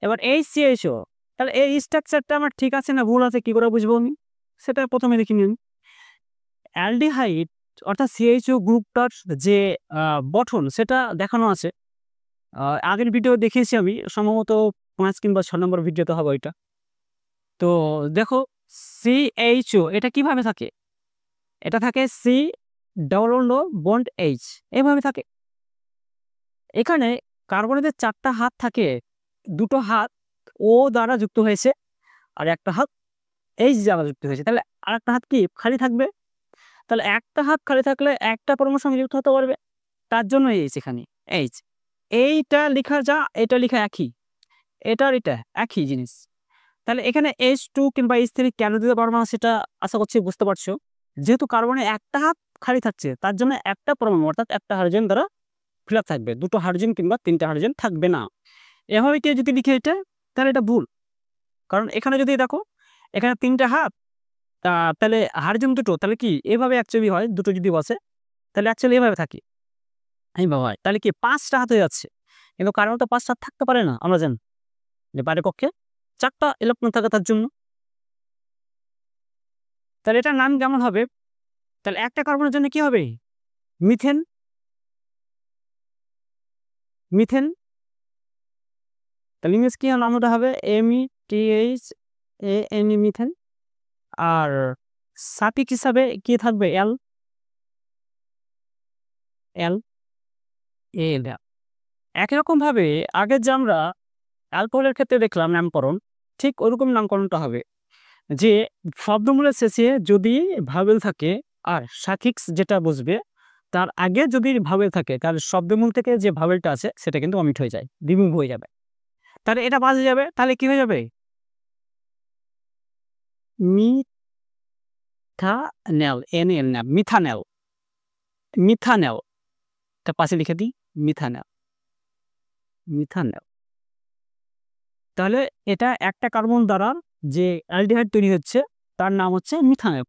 এবার HCHO, তাহলে এই স্ট্রাকচারটা আমার ঠিক আছে না ভুল আছে কি করে বুঝবো আমি? সেটা প্রথমে দেখি নিন। অ্যালডিহাইড অর্থাৎ CHO গ্রুপটার যে গঠন সেটা দেখানো আছে। আগের ভিডিও দেখিয়েছি আমি, সম্ভবত 5 কিংবা 6 নম্বর ভিডিওতে হবে ওইটা। তো দেখো CHO এটা কিভাবে থাকে? এটা থাকে C ডবল বন্ড H, এইভাবে থাকে। এখানে কার্বনের 4টা হাত থাকে, 2টো হাত O দ্বারা যুক্ত হয়েছে আর একটা হাত H দ্বারা যুক্ত হয়েছে। তাহলে আরেকটা হাত কি খালি থাকবে? তাহলে একটা হাত খালি থাকলে একটা পরমাণুর সঙ্গে যুক্ত হতে পারবে, তার জন্য H এখানে H। এইটা লেখা যা এটা লেখা একই, এটা আর এটা একই জিনিস। তাহলে এখানে H2 কিংবা H3 কেন দিতে পারবো না সেটা আশা করছি বুঝতে পারছো। যেহেতু কার্বনে একটা হাত খালি থাকছে তার জন্য একটা পরমাণু অর্থাৎ একটা হাইড্রোজেন দ্বারা ফিল আপ থাকবে, 2টো হাইড্রোজেন কিংবা 3টে হাইড্রোজেন থাকবে না। এভাবে কেউ যদি লিখে এটা, তাহলে এটা ভুল। কারণ এখানে যদি দেখো এখানে 3টে হাত, তাহলে হাইড্রোজেন 2টো, তাহলে কি এভাবে অ্যাকচুয়ালি হয়, 2টো যদি বসে তাহলে অ্যাকচুয়ালি এভাবে থাকি এইভাবে হয়, তাহলে কি 5টা হাত হয়ে যাচ্ছে। কিন্তু কার্বন তো 5টা হাত থাকতে পারে না, আমরা জানি যে বাইরের কক্ষে 4টা ইলেকট্রন থাকে তার জন্য। তাহলে এটার নাম কেমন হবে? তাহলে একটা কার্বনের জন্য কি হবে? Methane, methane. তাহলে ইংলিশ কি নামটা হবে? METHAN, methane. আর সাফিক্স হিসাবে কি থাকবে? এল, এল এল। একই রকম ভাবে আগে যে আমরা অ্যালকোহলের ক্ষেত্রে দেখলাম নামকরণ, ঠিক ওরকম নামকরণটা হবে যে শব্দমূলের শেষে যদি ভাওয়েল থাকে আর সাফিক্স যেটা বুঝবে তার আগে যদি ভাওয়েল থাকে তাহলে শব্দমূল থেকে যে ভাওয়েলটা আছে সেটা কিন্তু অমিট হয়ে যায়, রিমুভ হয়ে যাবে। তাহলে এটা বাজে যাবে, তাহলে কি হয়ে যাবে? মিথানেল, NL না, মিথানেল, মিথানেল। তার পাশে লিখে দিই মিথানেল, মিথানেল। তাহলে এটা একটা কার্বন দ্বারা যে অ্যালডিহাইড তৈরি হচ্ছে তার নাম হচ্ছে মিথানেল।